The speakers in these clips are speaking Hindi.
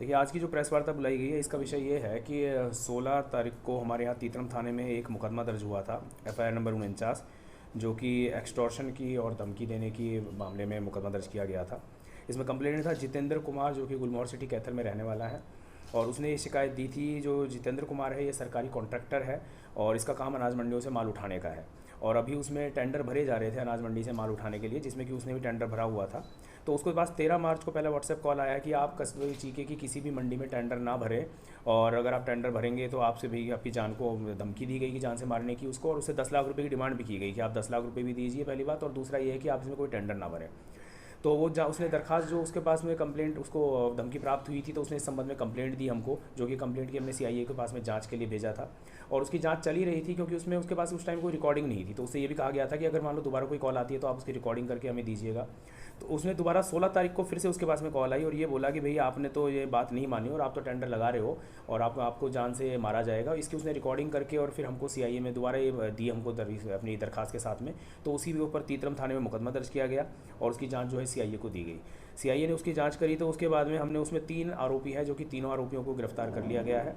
देखिए, आज की जो प्रेस वार्ता बुलाई गई है इसका विषय ये है कि 16 तारीख को हमारे यहाँ तीतरम थाने में एक मुकदमा दर्ज हुआ था, एफआईआर नंबर 49, जो कि एक्सटॉर्शन की और धमकी देने की मामले में मुकदमा दर्ज किया गया था। इसमें कंप्लेंट था जितेंद्र कुमार, जो कि गुलमोहर सिटी कैथल में रहने वाला है, और उसने ये शिकायत दी थी। जो जितेंद्र कुमार है ये सरकारी कॉन्ट्रैक्टर है और इसका काम अनाज मंडियों से माल उठाने का है, और अभी उसमें टेंडर भरे जा रहे थे अनाज मंडी से माल उठाने के लिए, जिसमें कि उसने भी टेंडर भरा हुआ था। तो उसके पास 13 मार्च को पहले व्हाट्सएप कॉल आया कि आप कस्बे चीके की किसी भी मंडी में टेंडर ना भरें, और अगर आप टेंडर भरेंगे तो आपसे भी आपकी जान को धमकी दी गई कि जान से मारने की उसको, और उससे 10 लाख रुपए की डिमांड भी की गई कि आप 10 लाख रुपए भी दीजिए, पहली बात, और दूसरा ये है कि आप इसमें कोई टेंडर ना भरें। तो वो उसने दरखास्त, जो उसके पास में कंप्लेंट, उसको धमकी प्राप्त हुई थी, तो उसने इस संबंध में कंप्लेंट दी हमको, जो कि कंप्लेंट की हमने सीआईए के पास में जांच के लिए भेजा था, और उसकी जांच चली रही थी, क्योंकि उसमें उसके पास उस टाइम कोई रिकॉर्डिंग नहीं थी। तो उससे ये भी कहा गया था कि अगर मान लो दोबारा कोई कॉल आती है तो आप उसकी रिकॉर्डिंग करके हमें दीजिएगा। तो उसने दोबारा 16 तारीख को फिर से उसके पास में कॉल आई और ये बोला कि भैया आपने तो ये बात नहीं मानी और आप तो टेंडर लगा रहे हो और आपको जान से मारा जाएगा। इसकी उसने रिकॉर्डिंग करके और फिर हमको सीआईए में दोबारा ये दी हमको अपनी दरखास्त के साथ में। तो उसी के ऊपर तीतरम थाने में मुकदमा दर्ज किया गया और उसकी जांच जो है सीआईए को दी गई। सीआईए ने उसकी जांच करी, तो उसके बाद में हमने उसमें 3 आरोपी है, जो कि तीनों आरोपियों को गिरफ्तार कर लिया गया है।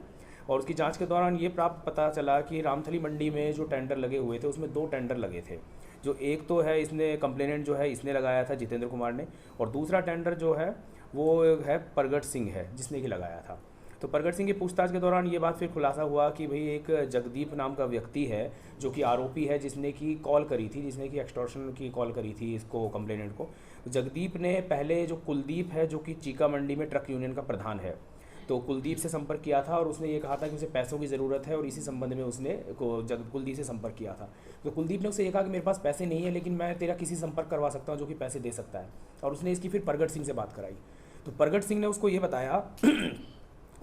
और उसकी जांच के दौरान ये प्राप्त पता चला कि रामथली मंडी में जो टेंडर लगे हुए थे उसमें 2 टेंडर लगे थे। जो एक तो है इसने कंप्लेनेंट जो है इसने लगाया था, जितेंद्र कुमार ने, और दूसरा टेंडर जो है वो है प्रगट सिंह है, जिसने कि लगाया था। तो प्रगट सिंह की पूछताछ के दौरान ये बात फिर खुलासा हुआ कि भाई एक जगदीप नाम का व्यक्ति है, जो कि आरोपी है, जिसने कि कॉल करी थी, जिसने कि एक्सटॉर्शन की कॉल करी थी इसको, कंप्लेनेंट को। जगदीप ने पहले, जो कुलदीप है, जो कि चीका मंडी में ट्रक यूनियन का प्रधान है, तो कुलदीप से संपर्क किया था और उसने ये कहा था कि उसे पैसों की ज़रूरत है, और इसी संबंध में उसने कुलदीप से संपर्क किया था। तो कुलदीप ने उससे ये कहा कि मेरे पास पैसे नहीं है, लेकिन मैं तेरा किसी संपर्क करवा सकता हूँ जो कि पैसे दे सकता है, और उसने इसकी फिर प्रगट सिंह से बात कराई। तो प्रगट सिंह ने उसको ये बताया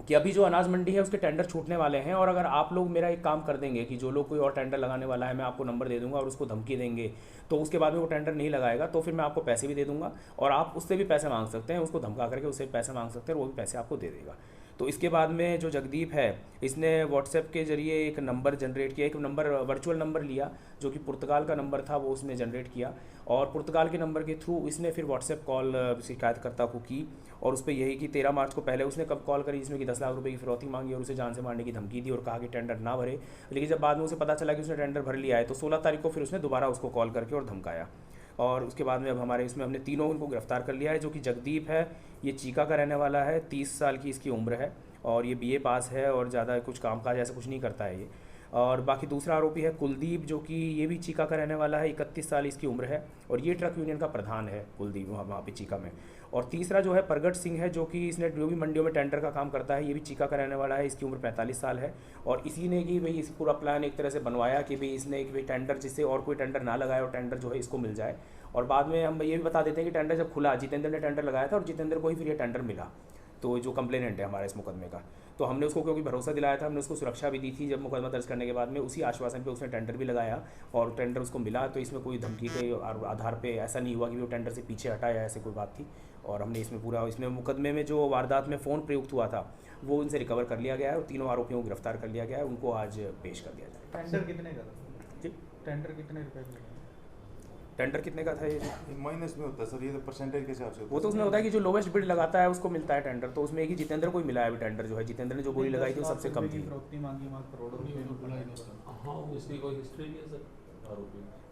कि अभी जो अनाज मंडी है उसके टेंडर छूटने वाले हैं, और अगर आप लोग मेरा एक काम कर देंगे कि जो लोग कोई और टेंडर लगाने वाला है मैं आपको नंबर दे दूंगा और उसको धमकी देंगे, तो उसके बाद में वो टेंडर नहीं लगाएगा, तो फिर मैं आपको पैसे भी दे दूंगा और आप उससे भी पैसे मांग सकते हैं, उसको धमका करके उससे पैसे मांग सकते हैं और वो भी पैसे आपको दे देगा। तो इसके बाद में जो जगदीप है, इसने व्हाट्सएप के जरिए एक नंबर जनरेट किया, एक नंबर वर्चुअल नंबर लिया, जो कि पुर्तगाल का नंबर था, वो उसने जनरेट किया, और पुर्तगाल के नंबर के थ्रू इसने फिर व्हाट्सएप कॉल शिकायतकर्ता को की, और उस पर यही कि 13 मार्च को पहले उसने कब कॉल करी, जिसमें कि 10 लाख रुपए की फिरौती मांगी और उसे जान से मारने की धमकी दी और कहा कि टेंडर ना भरे। लेकिन जब बाद में उसे पता चला कि उसने टेंडर भर लिया है, तो 16 तारीख को फिर उसने दोबारा उसको कॉल करके और धमकाया। और उसके बाद में अब हमारे इसमें हमने तीनों उनको गिरफ्तार कर लिया है। जो कि जगदीप है, ये चीका का रहने वाला है, 30 साल की इसकी उम्र है, और ये बीए पास है, और ज़्यादा कुछ कामकाज ऐसा कुछ नहीं करता है ये। और बाकी दूसरा आरोपी है कुलदीप, जो कि ये भी चीका का रहने वाला है, 31 साल इसकी उम्र है, और ये ट्रक यूनियन का प्रधान है कुलदीप, वहाँ पे चीका में। और तीसरा जो है प्रगट सिंह है, जो कि इसने जो भी मंडियों में टेंडर का काम करता है, ये भी चीका का रहने वाला है, इसकी उम्र 45 साल है, और इसी ने कि भाई इस पूरा प्लान एक तरह से बनवाया कि भाई इसने कि भाई टेंडर, जिससे और कोई टेंडर ना लगाए और टेंडर जो है इसको मिल जाए। और बाद में हम ये भी बता देते हैं कि टेंडर जब खुला, जितेंद्र ने टेंडर लगाया था और जितेंद्र को ही फिर ये टेंडर मिला, तो जो कंप्लेनेंट है हमारे इस मुकदमे का, तो हमने उसको क्योंकि भरोसा दिलाया था, हमने उसको सुरक्षा भी दी थी। जब मुकदमा दर्ज करने के बाद में उसी आश्वासन पे उसने टेंडर भी लगाया और टेंडर उसको मिला, तो इसमें कोई धमकी के आधार पे ऐसा नहीं हुआ कि वो टेंडर से पीछे हटा या ऐसी कोई बात थी। और हमने इसमें पूरा, इसमें मुकदमे में जो वारदात में फ़ोन प्रयुक्त हुआ था वो उनसे रिकवर कर लिया गया है और तीनों आरोपियों को गिरफ्तार कर लिया गया है, उनको आज पेश कर दिया जाए। टेंडर कितने का था जी? टेंडर कितने रुपए का? टेंडर कितने का था ये? माइनस में होता है सर, ये तो परसेंटेज के हिसाब से वो तो उसमें होता है कि जो लोवेस्ट बिड लगाता है उसको मिलता है टेंडर, तो उसमें एक ही जितेंद्र को ही मिला है अभी टेंडर, जो है जितेंद्र ने जो बोली लगाई थी वो सबसे कम थी।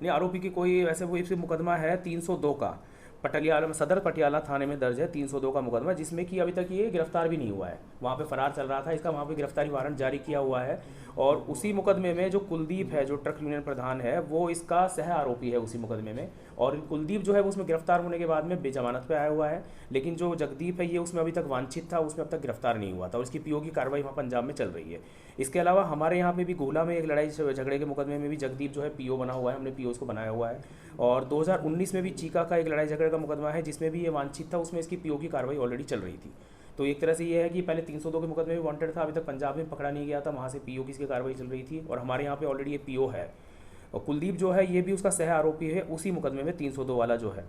नहीं, आरोपी की कोई वैसे वो इससे मुकदमा है 302 का, पटियाला सदर पटियाला थाने में दर्ज है 302 का मुकदमा, जिसमें कि अभी तक ये गिरफ्तार भी नहीं हुआ है, वहाँ पे फरार चल रहा था, इसका वहाँ पे गिरफ्तारी वारंट जारी किया हुआ है। और उसी मुकदमे में जो कुलदीप है, जो ट्रक यूनियन प्रधान है, वो इसका सह आरोपी है उसी मुकदमे में, और कुलदीप जो है वो उसमें गिरफ्तार होने के बाद में बेजमानत पे आया हुआ है, लेकिन जो जगदीप है ये उसमें अभी तक वांछित था, उसमें अब तक गिरफ्तार नहीं हुआ था, और इसकी पीओ की कार्रवाई वहाँ पंजाब में चल रही है। इसके अलावा हमारे यहाँ पे भी गोला में एक लड़ाई झगड़े के मुकदमे में भी जगदीप जो है पीओ बना हुआ है, हमने पीओ को बनाया हुआ है। और 2019 में भी चीका का एक लड़ाई झगड़े का मुकदमा है जिसमें भी ये वांछित था, उसमें इसकी पीओ की कार्रवाई ऑलरेडी चल रही थी। तो एक तरह से ये है कि पहले 302 के मुकदमे में वांटेड था, अभी तक पंजाब में पकड़ा नहीं गया था, वहाँ से पीओ की इसकी कार्रवाई चल रही थी, और हमारे यहाँ पे ऑलरेडी ये पीओ है। और कुलदीप जो है ये भी उसका सह आरोपी है उसी मुकदमे में 302 वाला जो है।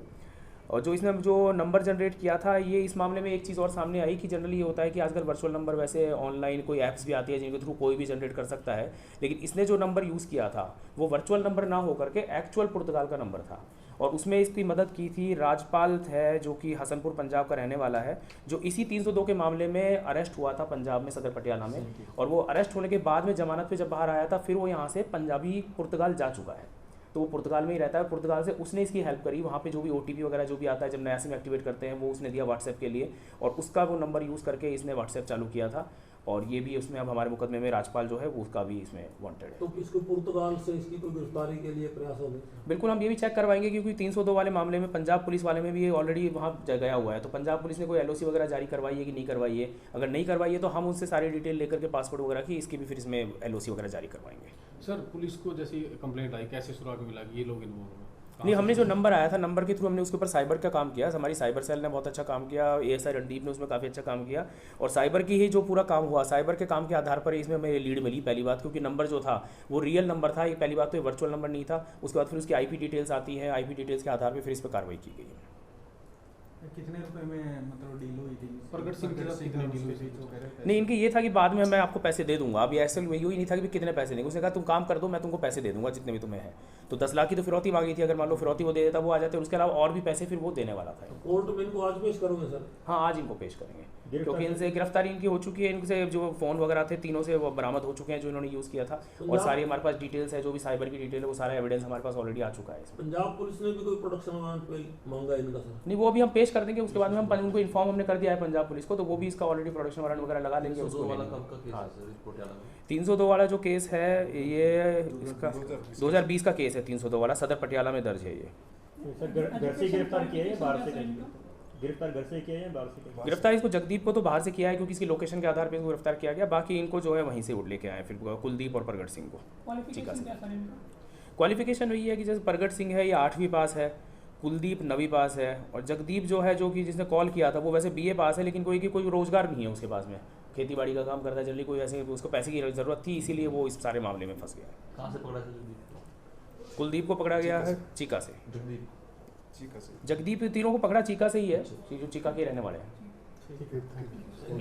और जो इसने जो नंबर जनरेट किया था, ये इस मामले में एक चीज़ और सामने आई कि जनरली ये होता है कि आजकल वर्चुअल नंबर वैसे ऑनलाइन कोई ऐप्स भी आती है जिनके थ्रू कोई भी जनरेट कर सकता है, लेकिन इसने जो नंबर यूज़ किया था वो वर्चुअल नंबर ना होकर के एक्चुअल पुर्तगाल का नंबर था, और उसमें इसकी मदद की थी राजपाल है, जो कि हसनपुर पंजाब का रहने वाला है, जो इसी 302 के मामले में अरेस्ट हुआ था पंजाब में, सदर पटियाला में। और वो अरेस्ट होने के बाद में जमानत पे जब बाहर आया था, फिर वो यहाँ से पंजाबी पुर्तगाल जा चुका है, तो वो पुर्तगाल में ही रहता है। पुर्तगाल से उसने इसकी हेल्प करी, वहाँ पे जो भी OTP वगैरह जो भी आता है जब नया सिम एक्टिवेट करते हैं, वो उसने दिया व्हाट्सएप के लिए, और उसका वो नंबर यूज़ करके इसने व्हाट्सएप चालू किया था। और ये भी उसमें अब हमारे मुकदमे में राजपाल जो है वो उसका भी इसमें वांटेड है। तो इसको पुर्तगाल से इसकी कोई गिरफ्तारी के लिए प्रयास होंगे? बिल्कुल, हम ये भी चेक करवाएंगे, क्योंकि 302 वाले मामले में पंजाब पुलिस वाले में भी ये ऑलरेडी वहाँ गया हुआ है, तो पंजाब पुलिस ने कोई LOC वगैरह जारी करवाई है कि नहीं करवाई है। अगर नहीं करवाई है तो हम उससे सारी डिटेल लेकर के पासपोर्ट वगैरह की इसकी भी फिर इसमें LOC वगैरह जारी करवाएंगे। सर पुलिस को जैसी कंप्लेंट आई, कैसे सुराग मिला कि ये लोग इन्वॉल्व हैं? नहीं, हमने जो नंबर आया था, नंबर के थ्रू हमने उसके ऊपर साइबर का काम किया। हमारी साइबर सेल ने बहुत अच्छा काम किया, ASI रणदीप ने उसमें काफ़ी अच्छा काम किया, और साइबर की ही जो पूरा काम हुआ, साइबर के काम के आधार पर इसमें हमें लीड मिली। पहली बात, क्योंकि नंबर जो था वो रियल नंबर था, ये पहली बात तो ये वर्चुअल नंबर नहीं था। उसके बाद फिर उसकी IP डिटेल्स आती है, IP डिटेल्स के आधार पर फिर इस पर कार्रवाई की गई है। कितने रुपए में मतलब डील हुई थी? प्रगट सिंह के साथ कितनी डील हुई थी? नहीं, इनकी ये था कि बाद में मैं आपको पैसे दे दूंगा। अभी ऐसे वही नहीं था कि कितने पैसे देंगे, उसने कहा तुम काम कर दो, मैं तुमको पैसे दे दूंगा जितने भी तुम्हें है। तो 10 लाख की तो फिरौती मांगी थी, अगर मान लो फिरौती वो दे देता वो आ जाते, और उसके अलावा और भी पैसे फिर वो देने वाला था। कोर्ट में इनको आज पेश करोगे सर? हाँ, आज इनको पेश करेंगे, क्योंकि इनसे गिरफ्तारी इनकी हो चुकी है। इनसे जो फ़ोन वगैरह थे तीनों से वो बरामद हो चुके हैं जो इन्होंने यूज़ किया था, और सारी हमारे पास डिटेल्स है, जो भी साइबर की डिटेल है वो सारा एविडेंस हमारे पास ऑलरेडी आ चुका है। पंजाब पुलिस ने भी कोई प्रोडक्शन वारंट मांगा इनका सर? नहीं, वो अभी हम पेश कर देंगे, उसके बाद में हम उनको इन्फॉर्म हमने कर दिया है पंजाब पुलिस को, तो वो भी इसका ऑलरेडी प्रोडक्शन वारंट वगैरह लगा लेंगे उसको। 302 वाला जो केस है ये इसका 2020 का केस है, 302 वाला सदर पटियाला में दर्ज है ये। घर से गिरफ्तार किया है, बाहर से गिरफ्तार घर से किया है, बाहर से किया? गिरफ्तार इसको जगदीप को तो बाहर से किया है, क्योंकि इसकी लोकेशन के आधार पर इसको गिरफ्तार किया गया। बाकी इनको जो है वहीं से उड़ लेके आए फिर कुलदीप और प्रगट सिंह को। क्वालिफिकेशन वही है कि जैसे प्रगट सिंह है ये 8वीं पास है, कुलदीप 9वीं पास है, और जगदीप जो है जो कि जिसने कॉल किया था वो वैसे BA पास है, लेकिन कोई रोजगार नहीं है उसके पास में, खेती बाड़ी का काम करता है जनरली, कोई ऐसे उसको पैसे की ज़रूरत थी, इसीलिए वो इस सारे मामले में फंस गया है। कहाँ से पकड़ा था? कुलदीप को पकड़ा गया है चीका से। ठीक है सर। जगदीप तीनों को पकड़ा चीका से ही है, जो चीका के रहने वाले हैं। ठीक है, थैंक यू।